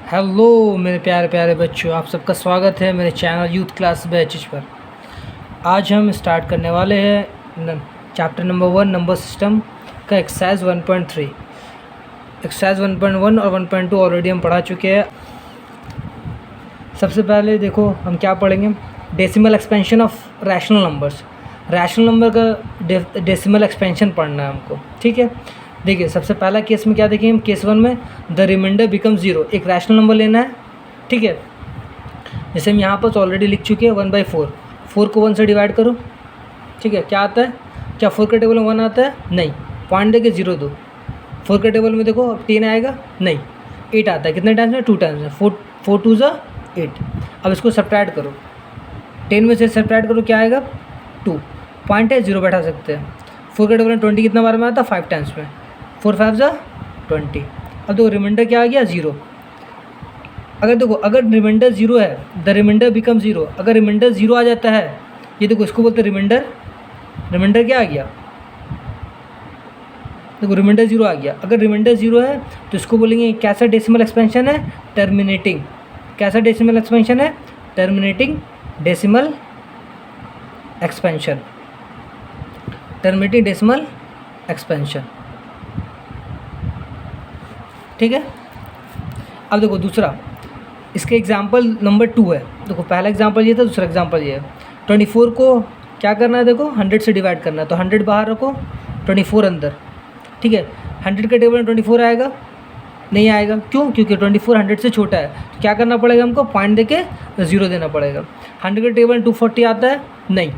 Hello मेरे प्यारे प्यारे बच्चों, आप सबका स्वागत है मेरे चैनल यूथ क्लास बैचेज पर। आज हम स्टार्ट करने वाले हैं चैप्टर नंबर 1 नंबर सिस्टम का एक्सरसाइज 1.3। एक्सरसाइज 1.1 और 1.2 ऑलरेडी हम पढ़ा चुके हैं। सबसे पहले देखो हम क्या पढ़ेंगे, decimal expansion of rational numbers. Rational number का डेसिमल एक्सपेंशन पढ़ना है हमको, ठीक है। देखिए सबसे पहला केस में क्या देखेंगे हम, केस 1 में द रिमाइंडर बिकम 0। एक रैशनल नंबर लेना है, ठीक है। जैसे हम यहाँ पर ऑलरेडी लिख चुके हैं 1/4। 4 को 1 से डिवाइड करो, ठीक है। क्या आता है, क्या 4 के टेबल में 1 आता है? नहीं। पॉइंट देके 0 दो। 4 के टेबल में देखो 10 आएगा? नहीं। 8 आता है। कितने टाइम्स में? 2 टाइम्स में। 4 2 ज़ा 8। अब इसको सब्ट्रैक्ट करो, 10 में से सब्ट्रैक्ट करो, क्या आएगा? 2। पॉइंट है 0 बैठा सकते हैं। 4 के टेबल में 20 कितना बार में आता है? 5 टाइम्स में। 4 5 ज़ा 20। अब देखो रिमाइंडर क्या आ गया? 0। अगर देखो अगर रिमाइंडर 0 है, द रिमाइंडर बिकम 0। अगर रिमाइंडर 0 आ जाता है, ये देखो इसको बोलते हैं रिमाइंडर। रिमाइंडर क्या आ गया? देखो रिमाइंडर 0 आ गया। अगर रिमाइंडर 0 है तो इसको बोलेंगे कैसा डेसिमल एक्सपेंशन है? टर्मिनेटिंग। कैसा डेसिमल एक्सपेंशन है? Terminating decimal expansion. Terminating decimal expansion, ठीक है। अब देखो दूसरा, इसके एग्जाम्पल नंबर 2 है। देखो पहला एग्जाम्पल ये था, दूसरा एग्जाम्पल ये है। 24 को क्या करना है? देखो 100 से डिवाइड करना है, तो 100 बाहर रखो, 24 अंदर, ठीक है। 100 के टेबल में 24 आएगा? नहीं आएगा। क्यों? क्योंकि 24 100 से छोटा है। तो क्या करना पड़ेगा हमको? पॉइंट देके 0 देना पड़ेगा। 100 के टेबल में 240 आता है? नहीं।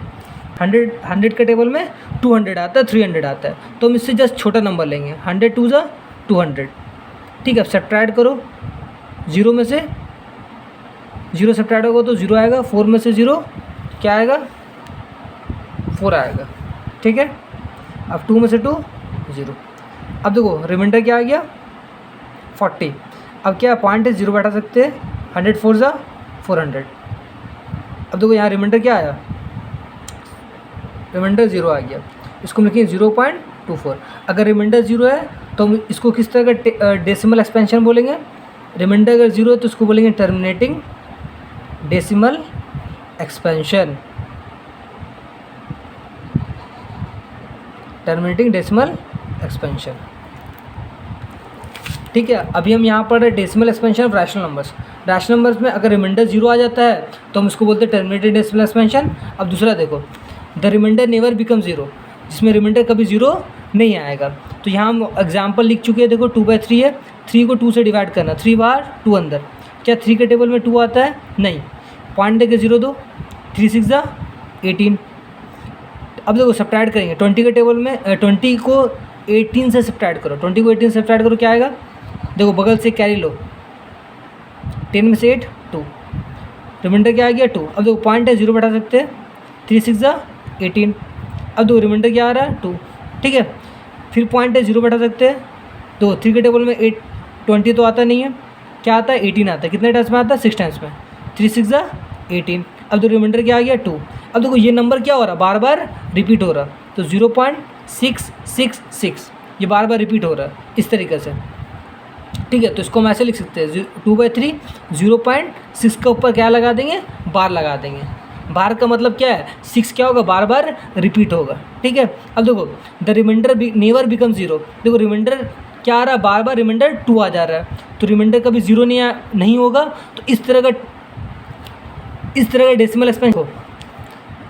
100 के टेबल में 200 आता है, 300 आता है, तो हम इससे जस्ट छोटा नंबर लेंगे। 100 2 ज़ा 200, ठीक है। अब सब्ट्रैक्ट करो 0 में से 0 सब्ट्रैक्ट होगा तो 0 आएगा। 4 में से 0 क्या आएगा? 4 आएगा, ठीक है। अब 2 में से 2 0। अब देखो रिमाइंडर क्या आ गया? 40। अब क्या पॉइंट है 0 बैठा सकते हैं। 100 4 ज़ा 400। अब देखो यहाँ रिमाइंडर क्या आया? रिमाइंडर 0 आ गया। इसको हम लिखेंगे 0.24। अगर रिमाइंडर 0 है तो हम इसको किस तरह का डेसिमल एक्सपेंशन बोलेंगे? रिमाइंडर अगर 0 है तो इसको बोलेंगे terminating decimal expansion. Terminating decimal expansion, ठीक है। अभी हम यहाँ पर decimal expansion of rational numbers. Rational numbers में अगर रिमाइंडर 0 आ जाता है तो हम इसको बोलते हैं टर्मिनेटिंग डेसिमल एक्सपेंशन। अब दूसरा देखो, द रिमाइंडर नेवर बिकम 0, जिसमें रिमाइंडर कभी 0 नहीं आएगा। तो यहाँ हम एग्जाम्पल लिख चुके हैं। देखो 2/3 है, 3 को 2 से डिवाइड करना, 3 बाहर 2 अंदर। क्या 3 के टेबल में 2 आता है? नहीं। पॉइंट देके 0 दो, 3 6 ज़ा 18। अब देखो सब्ट्रैक्ट करेंगे 20 के टेबल में 20 को 18 से सब्ट्रैक्ट करो। 20 को 18 से सब्ट्रैक्ट करो, क्या आएगा? देखो बगल से कैरी लो, 10 में से 8 2। रिमाइंडर क्या आ गया? 2। अब देखो पॉइंट है 0 बैठा सकते हैं। 3 6 ज़ा 18। अब देखो रिमाइंडर क्या आ रहा है? 2, ठीक है। फिर पॉइंट है 0 बैठा सकते हैं। तो 3 के टेबल में 20 तो आता नहीं है, क्या आता है? 18 आता है। कितने टाइम्स में आता है? 6 टाइम्स में। 3 6 ज़ा 18। अब तो रिमाइंडर क्या आ गया? 2। अब देखो ये नंबर क्या हो रहा है? बार बार रिपीट हो रहा, तो 0.666 ये बार बार रिपीट हो रहा है इस तरीके से, ठीक है। तो इसको हम ऐसे लिख सकते हैं 2/3 0.6 के ऊपर क्या लगा देंगे? बार लगा देंगे। बार का मतलब क्या है? 6 क्या होगा? बार बार रिपीट होगा, ठीक है। अब देखो द रिमाइंडर नेवर बिकम 0। देखो रिमाइंडर क्या आ रहा है? बार बार रिमाइंडर 2 आ जा रहा है, तो रिमाइंडर कभी 0 नहीं होगा। तो इस तरह का डेसिमल एक्सपेंशन हो।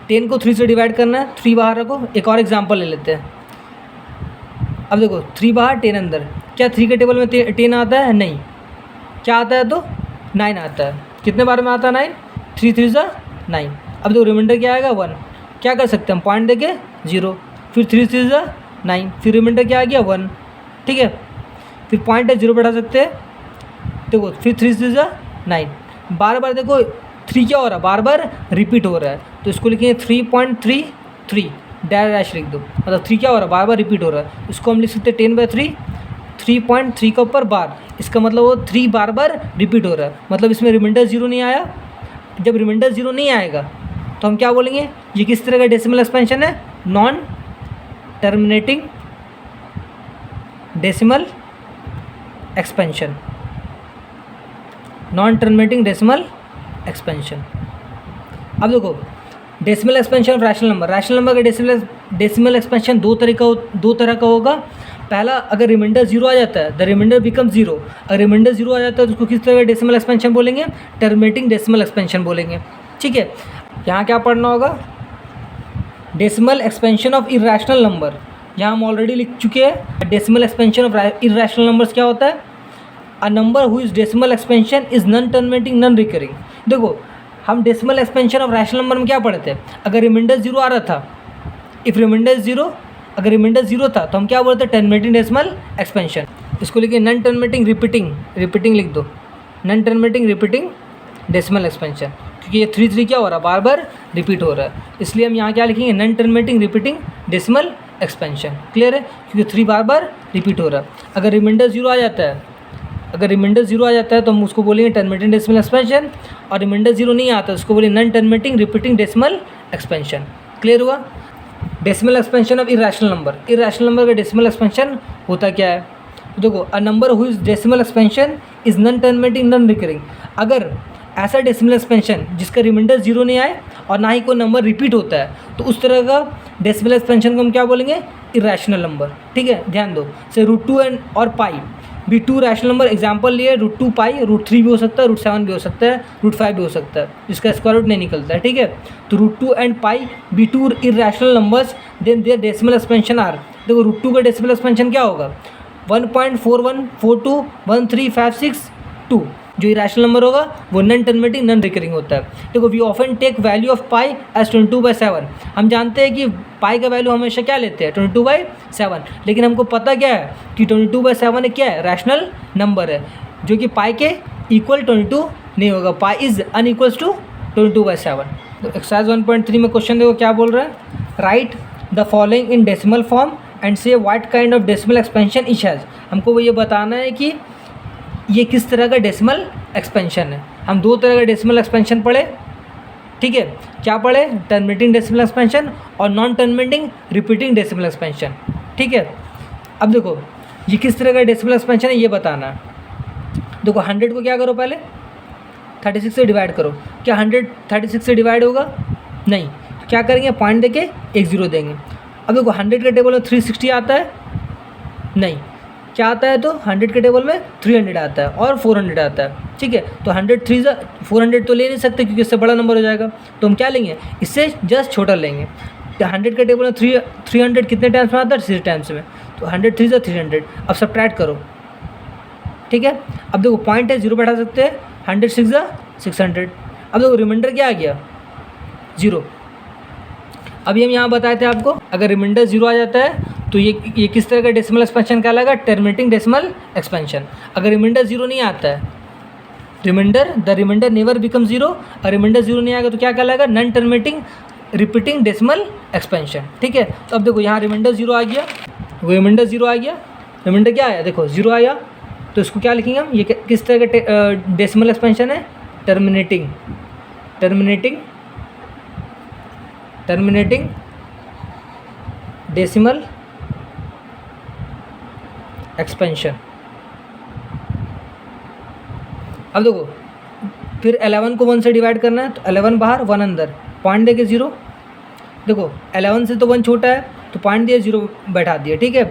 10 को 3 से डिवाइड करना है, 3 बाहर रखो। एक और एग्जांपल ले लेते हैं। अब देखो 3 बाहर 10 अंदर। क्या 3 के टेबल में 10 आता है? नहीं। क्या आता है? तो 9 आता है। कितने बार में आता है? 9। 3 3 ज़ा 9। अब देखो रिमाइंडर क्या आएगा? 1। क्या कर सकते हैं हम? पॉइंट देके 0, फिर 3 3 ज़ा 9, फिर रिमाइंडर क्या आ गया? 1, ठीक है। फिर पॉइंट है 0 बैठा सकते हैं। देखो फिर 3 3 ज़ा 9। बार बार देखो 3 क्या हो रहा है? बार बार रिपीट हो रहा है, तो इसको लिखेंगे 3.33 डैश लिख दो। मतलब 3 क्या हो रहा है? बार बार रिपीट हो रहा है। इसको हम लिख सकते हैं 10/3 3.3 के ऊपर बार। इसका मतलब वो 3 बार बार रिपीट हो रहा है, मतलब इसमें रिमाइंडर 0 नहीं आया। जब रिमाइंडर 0 नहीं आएगा तो हम क्या बोलेंगे? ये किस तरह का डेसिमल एक्सपेंशन है? Non terminating decimal expansion. Non terminating decimal expansion. अब देखो decimal expansion of rational number, rational number का डेसिमल एक्सपेंशन दो तरह का होगा। पहला, अगर रिमाइंडर जीरो आ जाता है द रिमाइंडर बिकम जीरो, अगर रिमाइंडर जीरो आ जाता है तो उसको किस तरह का डेसिमल एक्सपेंशन बोलेंगे, टर्मिनेटिंग डेसिमल एक्सपेंशन बोलेंगे। ठीक है, यहाँ क्या पढ़ना होगा, decimal expansion of irrational number, यहाँ हम ऑलरेडी लिख चुके हैं। Decimal expansion of irrational numbers क्या होता है, a number whose decimal expansion is non terminating non recurring. देखो हम decimal expansion of rational number में क्या पढ़े थे, अगर रिमाइंडर जीरो आ रहा था, इफ़ रिमाइंडर जीरो, अगर रिमाइंडर जीरो था तो हम क्या बोलते हैं, टर्मिनेटिंग डेसिमल एक्सपेंशन। इसको लिखिए नॉन टर्मिनेटिंग रिपीटिंग लिख दो, non terminating repeating decimal expansion, क्योंकि ये 3 क्या हो रहा है, बार बार रिपीट हो रहा है, इसलिए हम यहाँ क्या लिखेंगे, non terminating repeating decimal expansion. Clear है, क्योंकि 3 बार बार रिपीट हो रहा है। अगर रिमाइंडर जीरो आ जाता है, अगर रिमाइंडर जीरो आ जाता है तो हम उसको बोलेंगे टर्मिनेटिंग डेसिमल एक्सपेंशन, और रिमाइंडर जीरो नहीं आता उसको बोलेंगे non terminating repeating decimal expansion. Clear हुआ। Decimal expansion of irrational number, irrational number का डेसिमल एक्सपेंशन होता क्या है, तो देखो a number whose decimal expansion is non terminating non recurring, अगर ऐसा डेसिमल एक्सपेंशन जिसका रिमाइंडर जीरो नहीं आए और ना ही कोई नंबर रिपीट होता है, तो उस तरह का डेसिमल एक्सपेंशन को हम क्या बोलेंगे, इरेशनल नंबर। ठीक है, ध्यान दो, से √2 एंड और पाई भी 2 रैशनल नंबर एग्जाम्पल लिए, √2 पाई, √3 भी हो सकता है, √7 भी हो सकता है, √5 भी हो सकता है, जिसका स्क्वायर रूट नहीं निकलता है। ठीक है, तो √2 and pi be 2 irrational numbers, then their decimal expansion are, देखो √2 का डेसिमल एक्सपेंशन क्या होगा, 1.41421356 जो इरेशनल नंबर होगा वो नॉन टर्मिनेटिंग नॉन रिकरिंग होता है। देखो we often take value of pi as 22/7, हम जानते हैं कि पाई का वैल्यू हमेशा क्या लेते हैं, 22/7, लेकिन हमको पता क्या है कि 22/7 एक क्या है, रैशनल नंबर है, जो कि पाई के इक्वल 22 नहीं होगा, पाई इज अनइक्वल्स टू 22/7। तो एक्सरसाइज 1.3 में क्वेश्चन देखो क्या बोल रहा है, write the following in decimal form and say what kind of decimal expansion each has. हमको वो ये बताना है कि ये किस तरह का डेसिमल एक्सपेंशन है। हम 2 तरह का डेसिमल एक्सपेंशन पढ़े, ठीक है, क्या पढ़े, टर्मिनेटिंग डेसिमल एक्सपेंशन और non terminating repeating decimal expansion. ठीक है, अब देखो ये किस तरह का डेसिमल एक्सपेंशन है ये बताना है। देखो 100 को क्या करो, पहले 36 से डिवाइड करो, क्या 100 36 से डिवाइड होगा, नहीं, क्या करेंगे, पॉइंट देके एक ज़ीरो देंगे। अब देखो 100 के टेबल में 360 आता है, नहीं, क्या आता है, तो 100 के टेबल में 300 आता है और 400 आता है। ठीक है, तो 100 3 400 तो ले नहीं सकते क्योंकि इससे बड़ा नंबर हो जाएगा, तो हम क्या लेंगे, इससे जस्ट छोटा लेंगे। तो 100 के टेबल में 300 कितने टाइम्स में आता है, 3 टाइम्स में, तो 100 3 300। अब सब्ट्रैक्ट करो, ठीक है, अब देखो पॉइंट है, जीरो बैठा सकते हैं, 100 6 600। अब देखो रिमाइंडर क्या आ गया, जीरो। अभी हम यहाँ बताए थे आपको, अगर रिमाइंडर जीरो आ जाता है तो ये किस तरह का डेसिमल एक्सपेंशन कहलाएगा, टर्मिनेटिंग डेसिमल एक्सपेंशन। अगर रिमाइंडर जीरो नहीं आता है, the remainder never become zero, और रिमाइंडर जीरो नहीं आएगा तो क्या कहलाएगा, non terminating repeating decimal expansion. ठीक है, तो अब देखो यहाँ रिमाइंडर जीरो आ गया, रिमाइंडर जीरो आ गया, रिमाइंडर क्या आया, देखो जीरो आया, तो इसको क्या लिखेंगे हम, ये किस तरह का डेसिमल एक्सपेंशन है, टर्मिनेटिंग डेसिमल एक्सपेंशन। अब देखो फिर 11 को 1 से डिवाइड करना है, तो 11 बाहर 1 अंदर, पॉइंट देके जीरो। देखो 11 से तो 1 छोटा है तो पॉइंट दिया, जीरो बैठा दिया। ठीक है,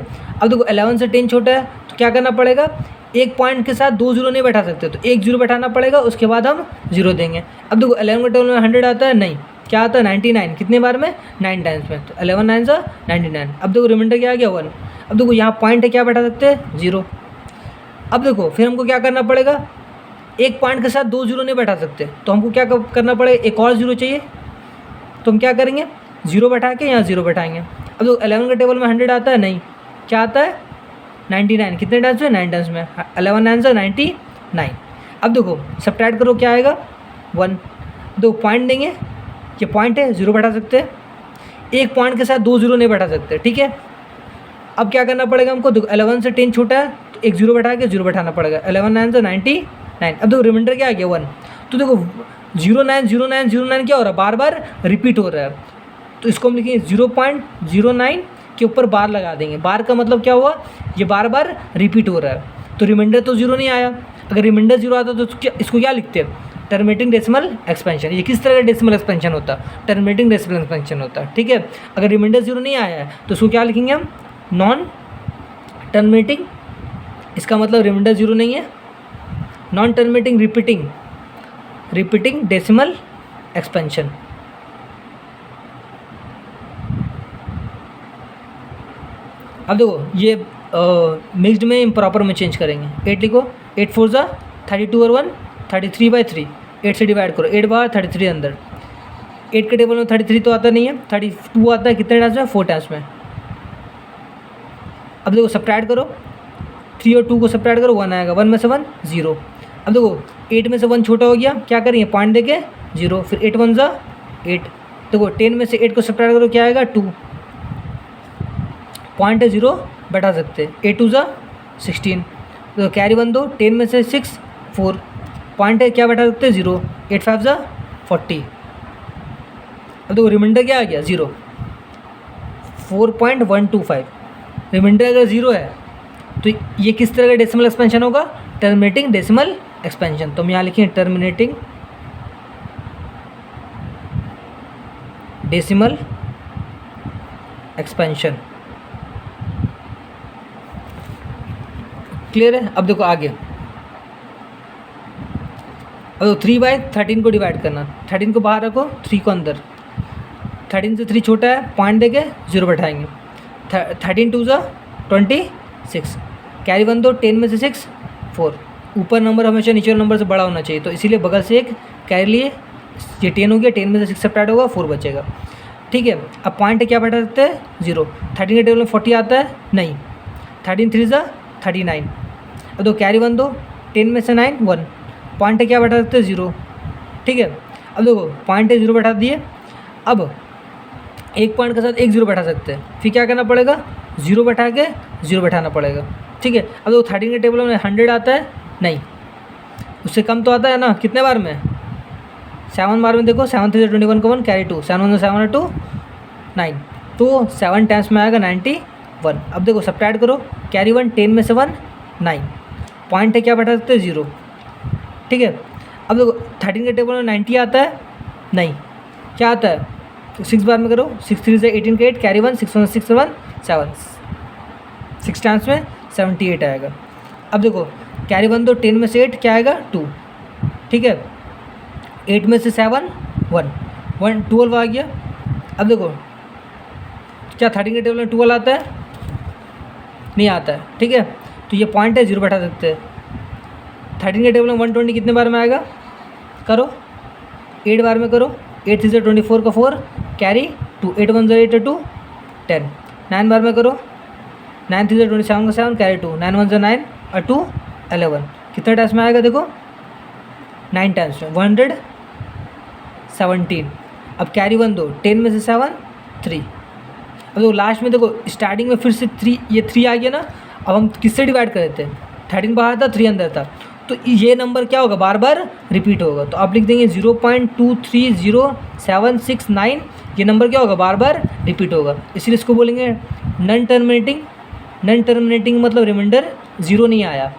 अब देखो 11 से 10 छोटा है तो क्या करना पड़ेगा, एक पॉइंट के साथ 2 जीरो नहीं बैठा सकते, तो एक जीरो बैठाना पड़ेगा, उसके बाद हम जीरो देंगे। अब देखो 11 के टेबल में 100 आता है, नहीं, क्या आता है, 99, कितने बार में, 9 टाइम्स में, तो 11 9 सा 99। अब देखो रिमाइंडर क्या आ गया, 1। अब देखो यहाँ पॉइंट है, क्या बैठा सकते हैं, जीरो। अब देखो फिर हमको क्या करना पड़ेगा, एक पॉइंट के साथ 2 जीरो नहीं बैठा सकते, तो हमको क्या करना पड़ेगा, एक और जीरो चाहिए, तो हम क्या करेंगे, जीरो बैठा के यहाँ जीरो बैठाएंगे। अब देखो 11 के टेबल में 100 आता है, नहीं, क्या आता है, 99, कितने टाइम्स में, 9 टाइम्स में, 11 9 सा 99। अब देखो सब्ट्रैक्ट करो, क्या आएगा, 1। दो पॉइंट देंगे, ये पॉइंट है, जीरो बैठा सकते हैं, एक पॉइंट के साथ 2 जीरो नहीं बैठा सकते। ठीक है, अब क्या करना पड़ेगा हमको, देखो 11 से 10 छोटा है तो एक जीरो बैठा के जीरो बैठाना पड़ेगा, 11 9 से 99। अब देखो रिमाइंडर क्या आ गया, 1। तो देखो 090909 क्या हो रहा है, बार बार रिपीट हो रहा है, तो इसको हम लिखेंगे 0.09 के ऊपर बार लगा देंगे। बार का मतलब क्या हुआ, ये बार बार रिपीट हो रहा है, तो रिमाइंडर तो जीरो नहीं आया, अगर रिमाइंडर जीरो आता तो इसको क्या लिखते हैं, टर्मिनेटिंग डेसिमल एक्सपेंशन। ये किस तरह का डेसिमल एक्सपेंशन होता है, टर्मिनेटिंग डेसिमल एक्सपेंशन होता है, ठीक है। अगर रिमाइंडर जीरो नहीं आया है तो इसको क्या लिखेंगे हम, नॉन टर्मिनेटिंग, इसका मतलब रिमाइंडर जीरो नहीं है, non terminating repeating decimal expansion. अब देखो ये मिक्स्ड में इम्प्रॉपर में चेंज करेंगे। 8 लिखो, 8 4 ज़ा 32 और 1 33/3, 8 से डिवाइड करो, 8 बाहर 33 अंदर। 8 के टेबल में 33 तो आता नहीं है, 32 आता है, कितने टाइम्स में, 4 टाइम्स में। अब देखो सब्ट्रैक्ट करो, 3 और 2 को सब्ट्रैक्ट करो, 1 आएगा, 1 में से 1 0। अब देखो 8 में से 1 छोटा हो गया, क्या करेंगे, पॉइंट देके 0, फिर 8 1 ज़ा 8। देखो 10 में से 8 को सब्ट्रैक्ट करो, क्या आएगा, 2, पॉइंट है 0 बैठा सकते, 8 2 ज़ा 16। तो कैरी 1 दो, 10 में से 6 4, पॉइंट है क्या बैठा सकते, 0, 8 5 ज़ा 40। अब देखो रिमाइंडर क्या आ गया, 0, 4.125। रिमाइंडर अगर 0 है तो ये किस तरह का डेसिमल एक्सपेंशन होगा, टर्मिनेटिंग डेसिमल एक्सपेंशन। तो हम यहाँ लिखेंगे टर्मिनेटिंग डेसिमल एक्सपेंशन। क्लियर है। अब देखो आगे, अब 3/13 को डिवाइड करना, 13 को बाहर रखो, 3 को अंदर, 13 से 3 छोटा है, पॉइंट देके 0 बैठाएंगे, 13 2 ज़ा 26, कैरी 1 दो, 10 में से 6 4। ऊपर नंबर हमेशा नीचे नंबर से बड़ा होना चाहिए, तो इसीलिए बगल से एक कैरी लिए, ये 10 हो गया, 10 में से 6 सब्ट्रैक्ट होगा, 4 बचेगा, ठीक है। अब पॉइंट क्या बैठा सकते हैं, 0। 13 के टेबल में 40 आता है, नहीं, 13 3 ज़ा 39। अब दो कैरी 1 दो, 10 में से 9 1, पॉइंट क्या बैठा सकते हैं, 0, ठीक है। अब देखो पॉइंट 0 बैठा दिए, अब एक पॉइंट के साथ एक 0 बैठा सकते हैं, फिर क्या करना पड़ेगा, 0 बैठा के 0 बैठाना पड़ेगा, ठीक है। अब देखो 13 के टेबल में 100 आता है, नहीं, उससे कम तो आता है ना, कितने बार में, 7 बार में। देखो 7 3 21 को 1, कैरी 2, 7 1 7 और 2 9, तो 7 टाइम्स में आएगा 91। अब देखो सब्ट्रैक्ट करो, कैरी 1, 10 में से 1 9, पॉइंट है क्या बैठा सकते हैं, 0, ठीक है। अब देखो 13 के टेबल में 90 आता है, नहीं, क्या आता है, 6 बार में करो, 6 3 से 18 के 8, कैरी 1, 6 1 6 1 7, 6 टाइम्स में 78 आएगा। अब देखो कैरी 1 दो, 10 में से 8 क्या आएगा, 2, ठीक है। 8 में से 7 1 12 आ गया। अब देखो क्या 13 के टेबल में 12 आता है, नहीं आता है, ठीक है, तो ये पॉइंट है 0 बैठा सकते हैं। 13 के टेबल में 120 कितने बार में आएगा, करो 8 बार में करो, 8 3 से 24 का 4, कैरी 2, 8 1 8 2 10, 9 बार में करो, 9 3 से 27 का 7, कैरी 2, 9 1 9 और 2 11, कितने टाइम्स में आएगा, देखो 9 टाइम्स में 117। अब कैरी 1 दो, 10 में से 7 3। अब देखो लास्ट में देखो स्टार्टिंग में फिर से 3, ये 3 आ गया ना, अब हम किससे डिवाइड कर देते हैं, 13 बाहर था 3 अंदर था, तो ये नंबर क्या होगा, बार बार रिपीट होगा, तो आप लिख देंगे 0.23079, ये नंबर क्या होगा, बार बार रिपीट होगा, इसलिए इसको बोलेंगे नॉन टर्मिनेटिंग। नॉन टर्मिनेटिंग मतलब रिमाइंडर 0 नहीं आया,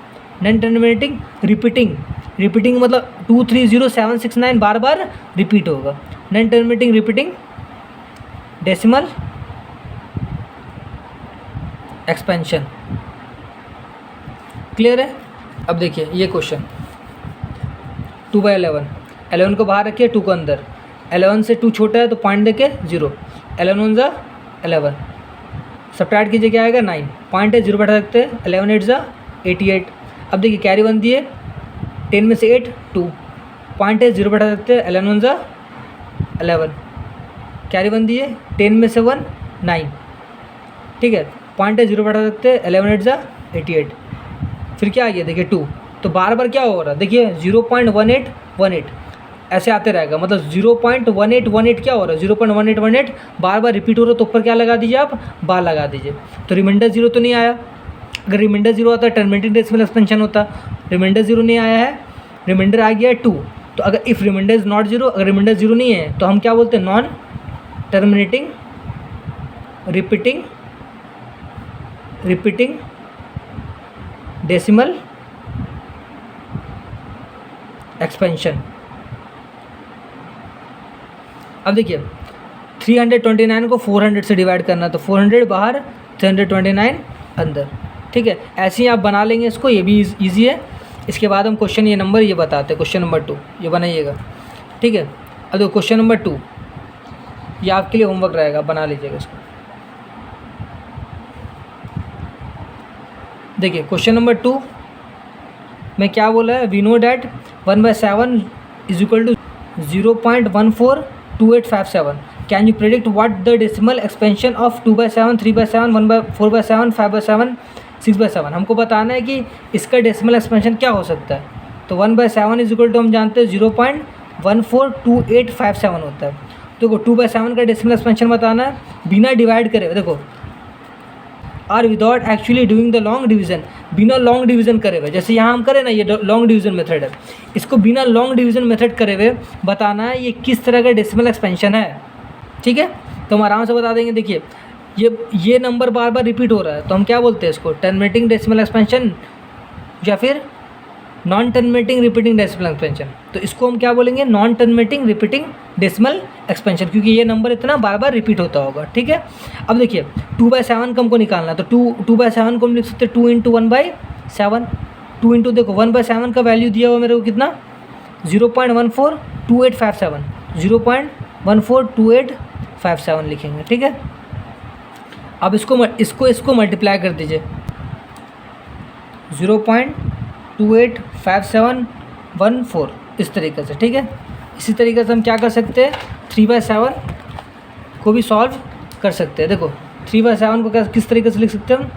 नॉन टर्मिनेटिंग रिपीटिंग मतलब 230769 बार बार रिपीट होगा, non terminating repeating decimal expansion. Clear है। अब देखिए ये क्वेश्चन 2/11, 11 को बाहर रखिए, 2 को अंदर, 11 से 2 छोटा है तो पॉइंट देके 0, 11 1 ज़ा 11, सब्ट्रैक्ट कीजिए क्या आएगा 9, पॉइंट है 0 बैठा सकते हैं, 11 8 ज़ा 88। अब देखिए कैरी 1 दिए, 10 में से 8 2, पॉइंट है 0 बैठा सकते हैं, 11 1 ज़ा 11, कैरी 1 दिए, 10 में से 1 9, ठीक है, पॉइंट है 0 बैठा सकते हैं, 11 8 ज़ा 88, फिर क्या आ गया देखिए 2, तो बार बार क्या हो रहा है, देखिए 0.1818 ऐसे आते रहेगा, मतलब 0.1818 क्या हो रहा है, 0.1818 बार बार रिपीट हो रहा है, तो ऊपर क्या लगा दीजिए आप, बार लगा दीजिए, तो रिमाइंडर 0 तो नहीं आया। अगर रिमाइंडर 0 आता है टर्मिनेटिंग डेसिमल एक्सपेंशन होता, रिमाइंडर 0 नहीं आया है, रिमाइंडर आ गया है 2, तो अगर इफ़ रिमाइंडर इज़ नॉट 0, अगर रिमाइंडर 0 नहीं है तो हम क्या बोलते हैं, non terminating repeating decimal expansion. अब देखिए 329 को 400 से डिवाइड करना, तो 400 बाहर, 329 अंदर। ठीक है, ऐसे ही आप बना लेंगे इसको, ये भी ईजी है। इसके बाद हम क्वेश्चन ये नंबर ये बताते हैं, क्वेश्चन नंबर 2 ये बनाइएगा। ठीक है, अब देखो क्वेश्चन नंबर 2 ये आपके लिए होमवर्क रहेगा, बना लीजिएगा इसको। देखिए क्वेश्चन नंबर 2 में क्या बोला है, we know that 1/7 is equal to 0.142857। Can you predict what the decimal expansion of 2/7, 3/7, 1/4/7, 5/7, 6/7। हमको बताना है कि इसका डेसिमल एक्सपेंशन क्या हो सकता है। तो 1/7 इज इक्वल टू हम जानते हैं 0.142857 होता है। देखो 2/7 का डेसिमल एक्सपेंशन बताना है बिना डिवाइड करे। देखो are without actually doing the long division, बिना लॉन्ग डिवीजन करे हुए, जैसे यहाँ हम करें ना, ये लॉन्ग डिवीजन मेथड है, इसको बिना लॉन्ग डिवीजन मेथड करे हुए बताना है ये किस तरह का डेसिमल एक्सपेंशन है। ठीक है, तो हम आराम से बता देंगे। देखिए ये नंबर बार बार रिपीट हो रहा है, तो हम क्या बोलते हैं इसको, टर्मिनेटिंग डेसिमल एक्सपेंशन या फिर non terminating repeating decimal expansion. तो इसको हम क्या बोलेंगे, non terminating repeating decimal expansion, क्योंकि ये नंबर इतना बार बार रिपीट होता होगा। ठीक है, अब देखिए 2/7 को हमको निकालना है, तो 2/7 को हम लिख सकते हैं 2 × 1/7। 2 इंटू देखो 1/7 का वैल्यू दिया हुआ मेरे को कितना, 0.142857, 0.142857 लिखेंगे। ठीक है, अब इसको मल्टीप्लाई कर दीजिए, 0.285714 इस तरीके से। ठीक है, इसी तरीके से हम क्या कर सकते हैं, 3/7 को भी सॉल्व कर सकते हैं। देखो 3/7 को किस तरीके से लिख सकते हैं हम,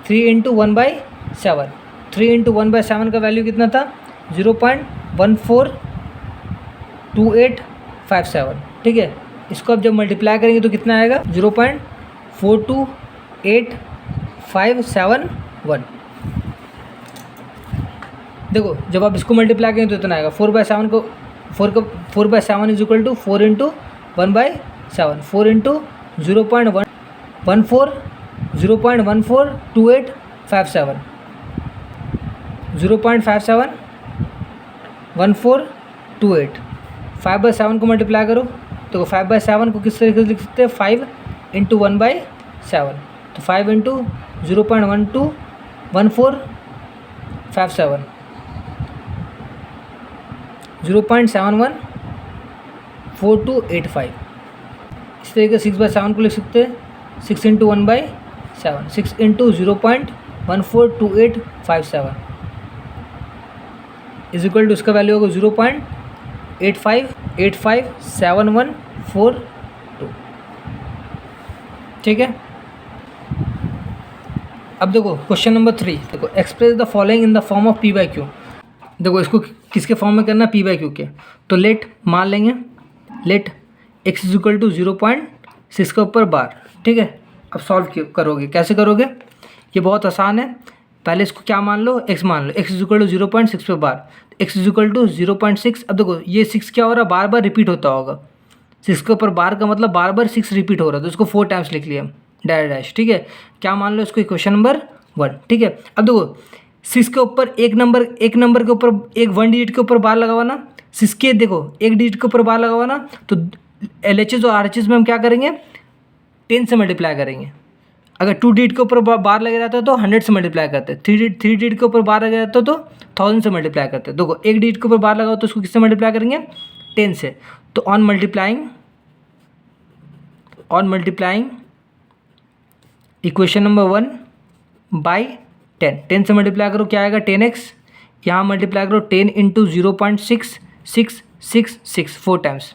3 × 1/7। 3 × 1/7 का वैल्यू कितना था, 0.142857। ठीक है, इसको अब जब मल्टीप्लाई करेंगे तो कितना आएगा, 0.42857 देखो जब आप इसको मल्टीप्लाई करेंगे तो इतना आएगा। 4/7 को 4/7 इज इक्वल टू 4 × 1/7, 4 × 0.142857, 0.571428। 5/7 को मल्टीप्लाई करो तो 5/7 को किस तरीके से लिख सकते हैं, 5 × 1/7, तो 5 × 0.121457, 0.714285। इस तरीके से 6/7 को लिख सकते हैं 6 × 1/7, 6 × 0.142857 इज इक्वल टू, इसका वैल्यू होगा 0.85857142। ठीक है, अब देखो क्वेश्चन नंबर 3, देखो express the following in the form of P/Q। देखो इसको किसके फॉर्म में करना, P/Q के। तो लेट मान लेंगे, let x is equal to 0.6 के ऊपर बार। ठीक है, अब सॉल्व करोगे, कैसे करोगे, ये बहुत आसान है। पहले इसको क्या मान लो, x मान लो, x इज इक्वल टू 0.6 पे बार, x इज इक्वल टू 0.6। अब देखो ये 6 क्या हो रहा है, बार बार रिपीट होता होगा। 6 के ऊपर बार का मतलब बार बार 6 रिपीट हो रहा है, तो इसको 4 टाइम्स लिख लिया डैश। ठीक है, क्या मान लो इसको, इक्वेशन नंबर 1। ठीक है, अब देखो 6 के ऊपर एक नंबर के ऊपर एक 1 डिजिट के ऊपर बार लगावा ना, 6 के देखो एक डिजिट के ऊपर बार लगावा ना, तो LHS और RHS में हम क्या करेंगे, 10 से मल्टीप्लाई करेंगे। अगर 2 डिजिट के ऊपर बार लगे रहता है तो 100 से मल्टीप्लाई करते हैं, 3 डिजिट के ऊपर बार लगे रहता है तो 1000 से मल्टीप्लाई करते हैं। देखो एक डिजिट के ऊपर बार लगाओ तो उसको किससे मल्टीप्लाई करेंगे, 10 से। तो on multiplying equation number 1 by 10 से मल्टीप्लाई करो, क्या आएगा 10x। यहाँ मल्टीप्लाई करो 10 × 0.6666 4 टाइम्स।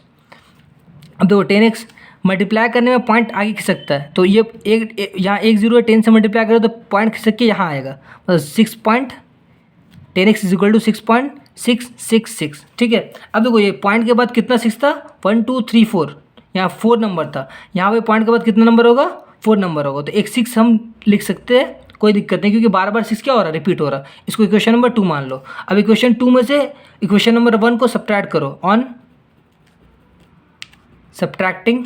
अब देखो 10x मल्टीप्लाई करने में पॉइंट आगे खिसक सकता है, तो ये एक यहाँ 1 0 है, 10 से मल्टीप्लाई करो तो पॉइंट खिसक के यहाँ आएगा, मतलब 10x इज इक्वल टू 6.666। ठीक है, अब देखो ये पॉइंट के बाद कितना 6 था, 1 2 3 4, यहाँ 4 नंबर था, यहाँ पे पॉइंट के बाद कितना नंबर होगा, 4 नंबर होगा। तो एक 6 हम लिख सकते हैं, कोई दिक्कत नहीं, क्योंकि बार बार 6 क्या हो रहा है, रिपीट हो रहा है। इसको इक्वेशन नंबर 2 मान लो। अब इक्वेशन 2 में से इक्वेशन नंबर 1 को सब्ट्रैक्ट करो, on subtracting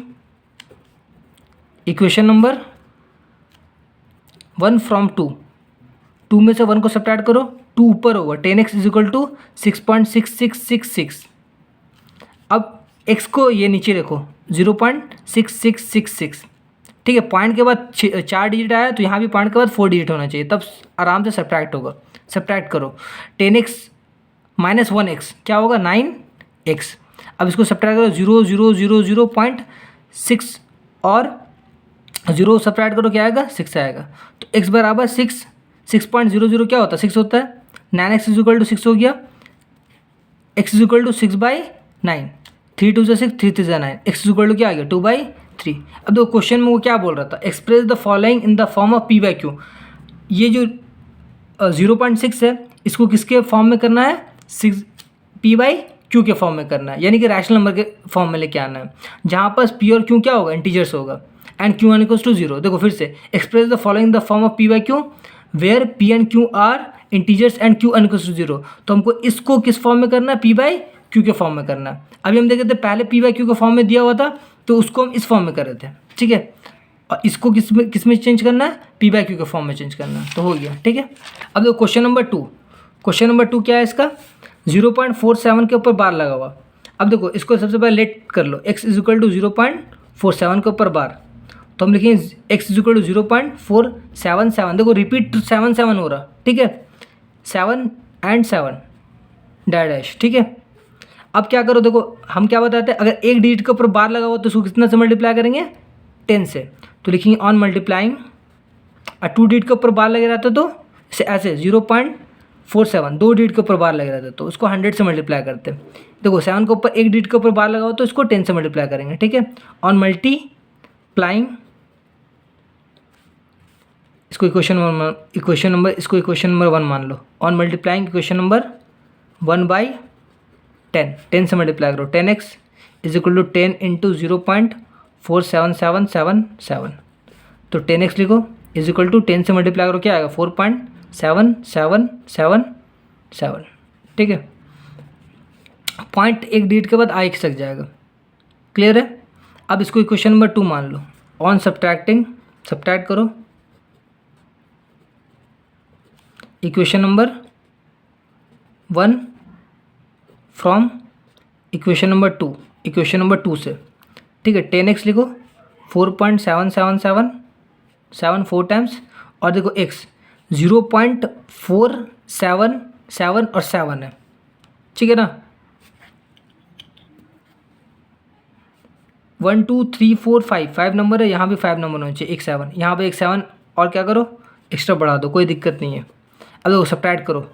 equation number 1 from 2 में से 1 को सब्ट्रैक्ट करो, 2 ऊपर होगा, 10x इज इक्वल टू 6.6666। अब x को ये नीचे रखो 0.6666, ठीक है। पॉइंट के बाद 4 डिजिट आया तो यहाँ भी पॉइंट के बाद 4 डिजिट होना चाहिए, तब आराम से सब्ट्रैक्ट होगा। सब्ट्रैक्ट करो, 10x माइनस 1x क्या होगा 9x। अब इसको सब्ट्रैक्ट करो 0.6 और 0 सब्ट्रैक्ट करो क्या आएगा 6 आएगा। तो x बराबर 6.00 क्या होता है 6 होता है। 9x इज इक्वल टू 6 हो गया, x is equal to 6/9, 3 2 6 3 3 9, x is equal to क्या आ गया 2/3। अब देखो क्वेश्चन में वो क्या बोल रहा था, express the following in the form of p/q। ये जो 0.6 है इसको किसके फॉर्म में करना है, 6 p/q के फॉर्म में करना है, यानी कि रैशनल नंबर के फॉर्म में लेके आना है, जहाँ पर p और q क्या होगा इंटीजर्स होगा, एंड q1 इक्वल्स टू 0। देखो फिर से, express the following the form of p/q where p and q are integers and q equals to 0। तो हमको इसको किस फॉर्म में करना है, p/q के फॉर्म में करना है। अभी हम देखे थे पहले p/q के फॉर्म में दिया हुआ था तो उसको हम इस फॉर्म में कर रहे थे, ठीक है। और इसको किस में चेंज करना है, p/q के फॉर्म में चेंज करना है, तो हो गया, ठीक है। अब देखो क्वेश्चन नंबर 2, क्वेश्चन नंबर 2 क्या है इसका, 0.47 के ऊपर बार लगा हुआ। अब देखो इसको सबसे पहले लेट कर लो, x इज इक्वल टू 0.47 के ऊपर बार, तो हम लिखेंगे x इज इक्वल टू 0.477। देखो रिपीट 7 7 हो रहा, ठीक है, 7 and 7 डैश, ठीक है। अब क्या करो, देखो हम क्या बताते हैं, अगर एक डिजिट के ऊपर बार लगा हुआ तो उसको कितना से मल्टीप्लाई करेंगे 10 से, तो लिखेंगे ऑन मल्टीप्लाइंग। और 2 डिजिट के ऊपर बार लगे रहता तो ऐसे 0.47, 2 डिजिट के ऊपर बार लगे रहता तो उसको 100 से मल्टीप्लाई करते। देखो 7 के ऊपर एक डिजिट के ऊपर बार लगा हो तो इसको 10 से मल्टीप्लाई करेंगे, ठीक है। ऑन मल्टीप्लाइंग, इसको इक्वेशन नंबर 1 मान लो। ऑन मल्टीप्लाइंग इक्वेशन नंबर 1/10, 10 से मल्टीप्लाई करो, 10x is equal to 10 into 0.47777, तो 10x लिखो इज इक्वल टू 10 से मल्टीप्लाई करो क्या आएगा 4.7777, ठीक है। पॉइंट एक डिजिट के बाद आई खिसक जाएगा, क्लियर है। अब इसको इक्वेशन नंबर 2 मान लो। ऑन सब्ट्रैक्टिंग, सब्ट्रैक्ट करो equation number 1 from equation number 2, equation number 2 से, ठीक है। 10x लिखो 4.7777 4 टाइम्स, और देखो x 0.477 और 7 है, ठीक है ना। 1 2 3 4 5 नंबर है, यहाँ भी 5 नंबर होने चाहिए, एक 7, यहाँ पे एक 7 और क्या करो एक्स्ट्रा बढ़ा दो, कोई दिक्कत नहीं है। अब देखो सब्ट्रैक्ट करो,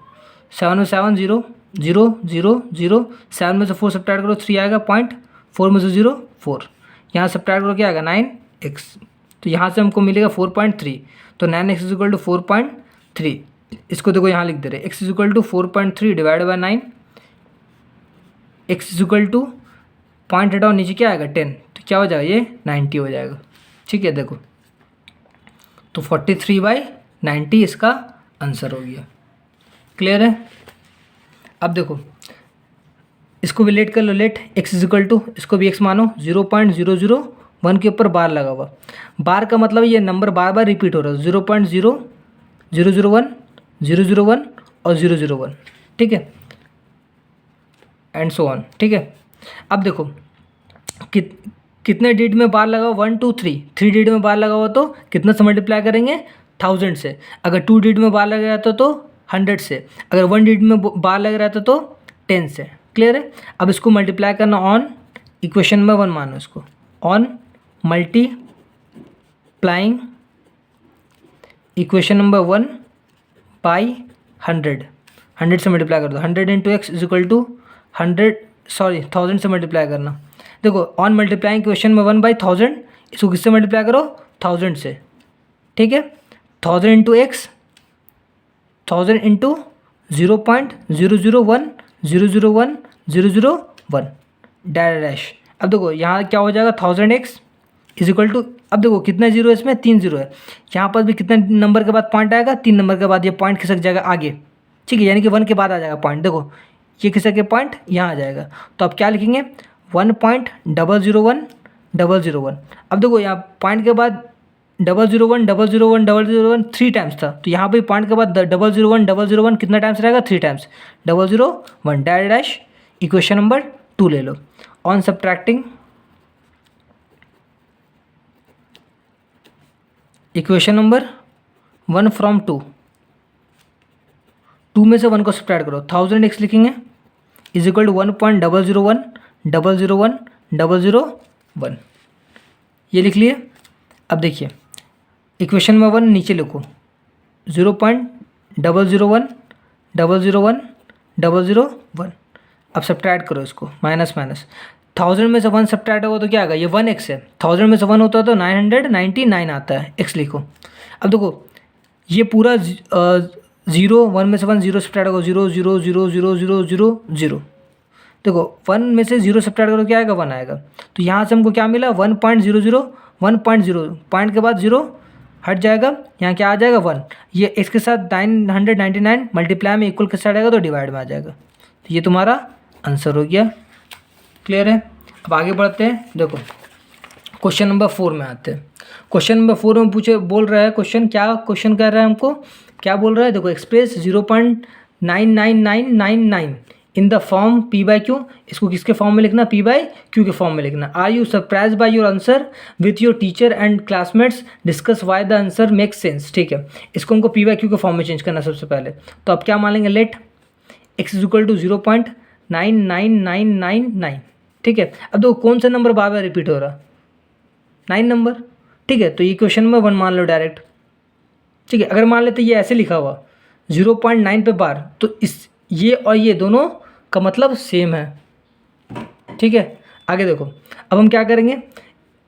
7 में 7 0 0 0 0, 7 में से 4 सब्ट्रैक्ट करो 3 आएगा, 0.4 में से 0 4, यहाँ सब्ट्रैक्ट करो क्या आएगा 9x, तो यहाँ से हमको मिलेगा 4.3, तो 9x इज इक्वल टू 4.3। इसको देखो यहाँ लिख दे रहे, x is equal to 4.3 divide by 9, x is equal टू पॉइंट हटाओ नीचे क्या आएगा 10, तो क्या हो जाएगा ये 90 हो जाएगा, ठीक है। देखो तो 43/90 इसका आंसर हो गया, क्लियर है। अब देखो इसको भी लेट कर लो, let x is equal to, इसको भी x मानो, 0.001 के ऊपर बार लगा हुआ। बार का मतलब ये नंबर बार बार रिपीट हो रहा है, 0.0001 001 और 001, ठीक है, एंड सो ऑन, ठीक है। अब देखो कितने डिजिट में बार लगा हुआ, 1 2 3 डिजिट में बार लगा हुआ तो कितना से मल्टीप्लाई करेंगे 1000 से। अगर 2 डिजिट में बार लगा रहता तो 100 से, अगर 1 डिजिट में बार लग रहता तो 10 से, क्लियर है। अब इसको मल्टीप्लाई करना ऑन इक्वेशन में 1 मानो इसको, on multiplying equation number 1 by 100 से मल्टीप्लाई कर दो, 100 into x is equal to 1000 से मल्टीप्लाई करना। देखो ऑन मल्टीप्लाइंग इक्वेशन में 1/1000, इसको किससे मल्टीप्लाई करो 1000 से, ठीक है। 1000 इंटू एक्स, 1000 इंटू 0.001 001 001 डैश। अब देखो यहाँ क्या हो जाएगा 1000x इज इक्वल टू, अब देखो कितना जीरो है इसमें 3 जीरो है, यहाँ पर भी कितने नंबर के बाद पॉइंट आएगा 3 नंबर के बाद ये पॉइंट खिसक जाएगा आगे, ठीक है, यानी कि 1 के बाद आ जाएगा पॉइंट। देखो ये खिसक के पॉइंट यहाँ आ जाएगा, तो अब क्या लिखेंगे 1.001 001। अब देखो यहाँ पॉइंट के बाद 001 3 टाइम्स था, तो यहाँ पे पॉइंट के बाद 001 कितना टाइम्स रहेगा, 3 times 001 dash dash equation number 2 ले लो। On subtracting equation number 1 from 2 में से 1 को सब्ट्रैक्ट करो, 1000x लिखेंगे इज इक्वल टू 1.001 ये लिख लिए। अब देखिए इक्वेशन में 1 नीचे लिखो 0.001 अब सब्ट्रैक्ट करो इसको, माइनस 1000 में से 1 सब्ट्रैक्ट होगा तो क्या आएगा, ये 1x है, 1000 में से 1 होता है तो 999 आता है, x लिखो। अब देखो ये पूरा 1 में से 1 0 सब्ट्रैक्ट होगा 0 देखो 1 में से 0 सब्ट्रैक्ट करो क्या आएगा, 1 आएगा। तो यहाँ से हमको क्या मिला 1.0 पॉइंट के बाद 0 हट जाएगा, यहाँ क्या आ जाएगा 1, ये इसके साथ 999 मल्टीप्लाई में इक्वल के साथ आएगा तो डिवाइड में आ जाएगा। तो ये तुम्हारा आंसर हो गया। क्लियर है। अब आगे बढ़ते हैं। देखो क्वेश्चन नंबर 4 में आते हैं। क्वेश्चन नंबर 4 में बोल रहा है क्वेश्चन, क्या क्वेश्चन कर रहा है हमको, क्या बोल रहा है, देखो express 0.99999 in the form P/Q, इसको किसके फॉर्म में लिखना, P/Q के फॉर्म में लिखना। Are you surprise by your answer with your teacher and classmates, discuss why the answer make sense. ठीक है, इसको हमको P/Q के फॉर्म में चेंज करना सबसे पहले। तो अब क्या मान लेंगे, let x is equal to 0.99999। ठीक है, अब देखो कौन सा नंबर बार बार रिपीट हो रहा, 9 नंबर। ठीक है, तो ये क्वेश्चन में 1 मान लो डायरेक्ट। ठीक है, अगर मान लेते ये ऐसे लिखा हुआ 0.9 पे बार, तो इस ये और ये दोनों का मतलब सेम है। ठीक है, आगे देखो अब हम क्या करेंगे,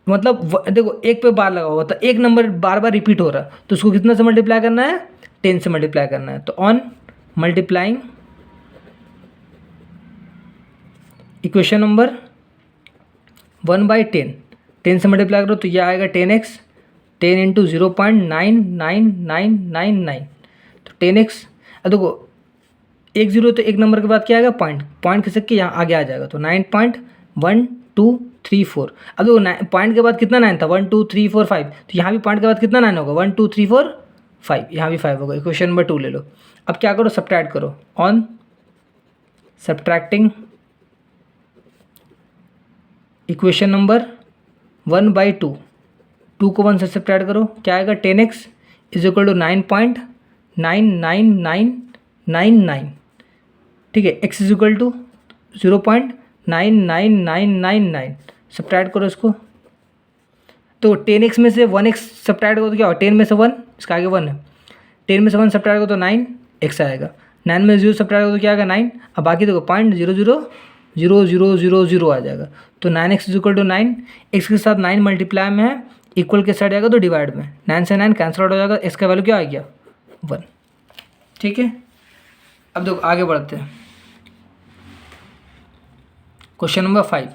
मतलब देखो 1 पे बार लगा हुआ था, एक नंबर बार बार रिपीट हो रहा, तो उसको कितना से मल्टीप्लाई करना है, 10 से मल्टीप्लाई करना है। तो ऑन मल्टीप्लाइंग इक्वेशन नंबर 1/10, 10 से मल्टीप्लाई करो तो ये आएगा 10x, 10 इंटू 0.99999, तो 10x। अब देखो 1 0 तो एक नंबर के बाद क्या आएगा, पॉइंट खिसक के यहाँ आगे आ जाएगा, तो 9.1234। अब देखो पॉइंट के बाद कितना 9 था, 1 2 3 4 5, तो यहाँ भी पॉइंट के बाद कितना 9 होगा, 1 2 3 4 5, यहाँ भी 5 होगा। इक्वेशन नंबर 2 ले लो। अब क्या करो, सब्ट्रैक्ट करो, ऑन सब्ट्रैक्टिंग इक्वेशन नंबर 1/2, 2 को 1 से सब्ट्रैक्ट करो, क्या आएगा, 10x इज इक्वल टू 9.99999। ठीक है, x is equal to 0.99999, subtract करो इसको। तो 10x में से 1x सब्ट्रैक्ट करो तो क्या होगा, 10 में से 1, इसका आगे 1 है, 10 में से 1 सब्ट्रैक्ट करो तो 9x आएगा, 9 में 0 सब्ट्रैक्ट करो तो क्या आएगा 9। अब बाकी देखो 0.000000 आ जाएगा, तो 9x is equal to 9, x के साथ 9 मल्टीप्लाई में है, इक्वल के साथ आएगा तो डिवाइड में, 9 से 9 कैंसिल आउट हो जाएगा, x का वैल्यू क्या आ गया, 1। ठीक है, अब देखो आगे बढ़ते हैं। Question number 5,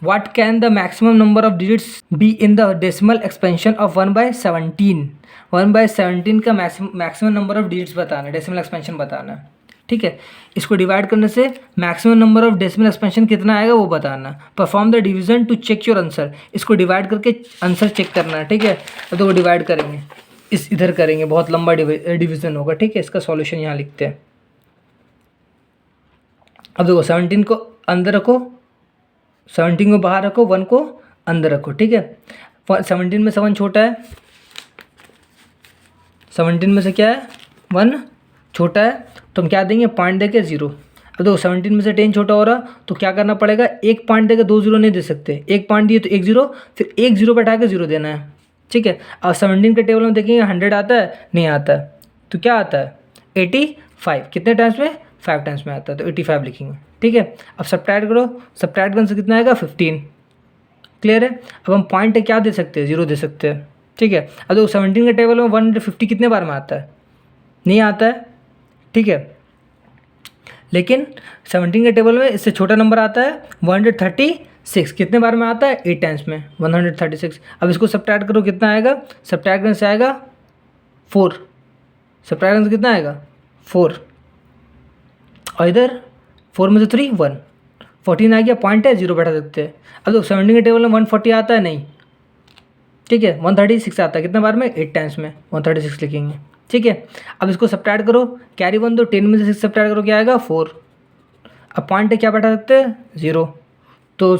what can the maximum number of digits be in the decimal expansion of 1/17। 1/17 का मैक्सिमम नंबर ऑफ डिजिट्स बताना है, डेसिमल एक्सपेंशन बताना है। ठीक है, इसको डिवाइड करने से maximum number of decimal expansion कितना आएगा वो बताना। Perform the division to check your answer, इसको डिवाइड करके आंसर चेक करना है। ठीक है, तो वो डिवाइड करेंगे, इधर करेंगे, बहुत लंबा डिवीजन होगा। ठीक है, इसका सॉल्यूशन यहाँ लिखते हैं। अब देखो 17 को अंदर रखो, 17 को बाहर रखो, 1 को अंदर रखो। ठीक है, 17 में से 1 छोटा है, 17 में से क्या है, 1 छोटा है, तो हम क्या देंगे, पॉइंट देके 0। अब देखो 17 में से 10 छोटा हो रहा, तो क्या करना पड़ेगा, एक पॉइंट देके 2 0 नहीं दे सकते, एक पॉइंट दिए तो 1 0, फिर 1 0 बैठा के 0 देना है। ठीक है, अब 17 के टेबल में देखेंगे 100 आता है, नहीं आता है, तो क्या आता है 85, कितने टाइम्स में, 5 टाइम्स में आता है, तो 85 लिखेंगे। ठीक है, अब सब्ट्रैक्ट करो, सब्ट्रैक्ट करने से कितना आएगा, 15। क्लियर है, अब हम पॉइंट क्या दे सकते हैं, 0 दे सकते हैं। ठीक है, अब देखो 17 के टेबल में 150 कितने बार में आता है, नहीं आता है। ठीक है, लेकिन 17 के टेबल में इससे छोटा नंबर आता है 136, कितने बार में आता है, 8 टाइम्स में, 136। अब इसको सब्ट्रैक्ट करो, कितना आएगा, सब्ट्रैक्ट करने से आएगा 4, सब्ट्रैक्ट करने से कितना आएगा 4, और इधर 4 में से 3 1, 14 आ गया, पॉइंट है 0 बैठा सकते हैं। अब तो 17 के टेबल में 140 आता है, नहीं, ठीक है। 136 आता है कितने बार में, 8 टाइम्स में 136 लिखेंगे, ठीक है। अब इसको सब्ट्रैक्ट करो, कैरी 1 दो, 10 में से 6 सब्ट्रैक्ट करो, क्या आएगा 4। अब पॉइंट क्या बैठा सकते हैं 0, तो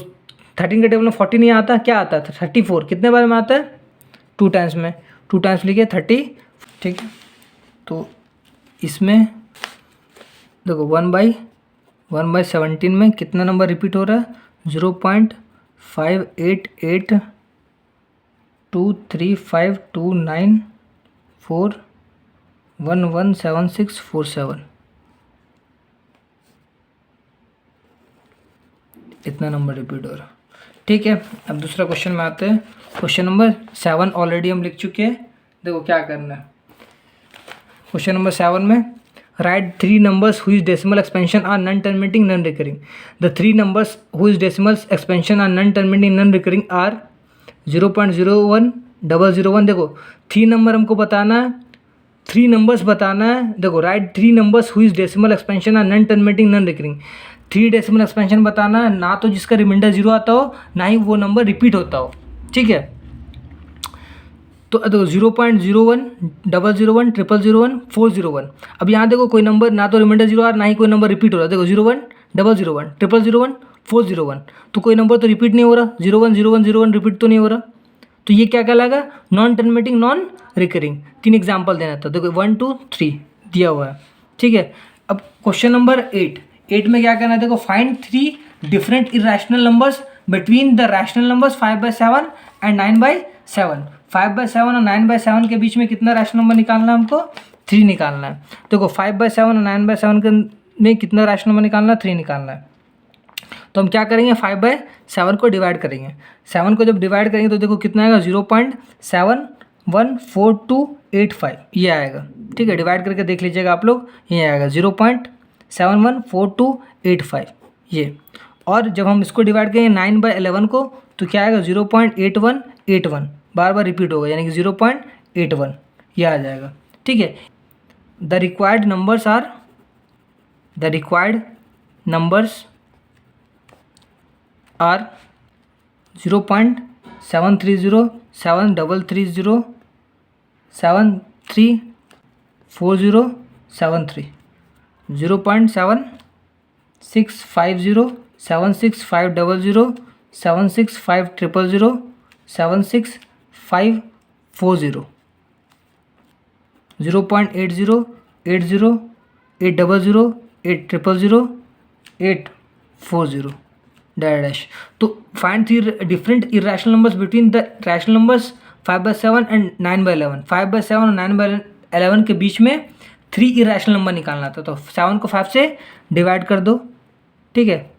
13 के टेबल में 40 नहीं आता, क्या आता है 34, कितने बार में आता है 2 टाइम्स में, 2 टाइम्स लिखिए 30, ठीक है। तो इसमें देखो 1/17 में कितना नंबर रिपीट हो रहा है, 0.58823529411767 इतना नंबर रिपीट हो रहा है, ठीक है। अब दूसरा क्वेश्चन में आते हैं। क्वेश्चन नंबर 7 ऑलरेडी हम लिख चुके हैं। देखो क्या करना है क्वेश्चन नंबर 7 में, right 3 numbers whose decimal expansion are non-terminating non-recurring. The 3 numbers whose decimal expansion are non-terminating non-recurring are 0.01 001। देखो 3 नंबर हमको बताना है, 3 numbers बताना है। देखो right 3 numbers whose decimal expansion are non-terminating non-recurring, 3 decimal expansion बताना है, ना तो जिसका रिमाइंडर 0 आता हो, ना ही वो नंबर रिपीट होता हो, ठीक है। तो देखो 0.01 001 0001 401। अब यहाँ देखो कोई नंबर ना तो रिमाइंडर 0 आ रहा, ना ही कोई नंबर रिपीट हो रहा है। देखो 01 001 0001 401, तो कोई नंबर तो रिपीट नहीं हो रहा, 01 01 01 रिपीट तो नहीं हो रहा, तो ये क्या कहलाएगा, non terminating non recurring. 3 example देना था, देखो 1 2 3 दिया हुआ है, ठीक है। अब क्वेश्चन नंबर 8 में क्या करना है, देखो find 3 different irrational numbers between the rational numbers 5/7 and 9/7। 5/7 और 9/7 के बीच में कितना रैशनल नंबर निकालना है हमको, 3 निकालना है। देखो 5/7 और 9/7 के में कितना रैशनल नंबर निकालना है, 3 निकालना है। तो हम क्या करेंगे, 5/7 को डिवाइड करेंगे। 7 को जब डिवाइड करेंगे तो देखो कितना आएगा, 0.714285 ये आएगा, ठीक है। डिवाइड करके देख लीजिएगा आप लोग, ये आएगा 0.714285 ये। और जब हम इसको डिवाइड करेंगे 9/11 को, तो क्या आएगा 0.8181, बार बार रिपीट होगा, यानी कि 0.81 ये आ जाएगा, ठीक है। The required numbers are 0.730 733 7340 73, 0.7650 76500 76500 76540, 0.80 80 800 8000 840 dash. तो find 3 different irrational numbers between the rational numbers 5/7 and 9/11। 5/7 और 9/11 के बीच में 3 इरेशनल नंबर निकालना था, तो 7 को 5 से डिवाइड कर दो, ठीक है।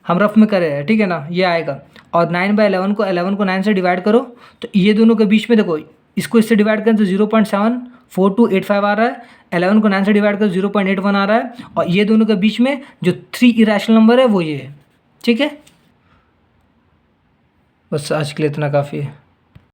हम रफ में करे हैं, ठीक है ना, ये आएगा। और 9/11 को 11 को 9 से डिवाइड करो, तो ये दोनों के बीच में देखो, इसको इससे डिवाइड करें तो 0.74285 आ रहा है, 11 को 9 से डिवाइड करो 0.81 आ रहा है, और ये दोनों के बीच में जो 3 इरेशनल नंबर है वो ये है, ठीक है। बस आज के लिए इतना काफ़ी है।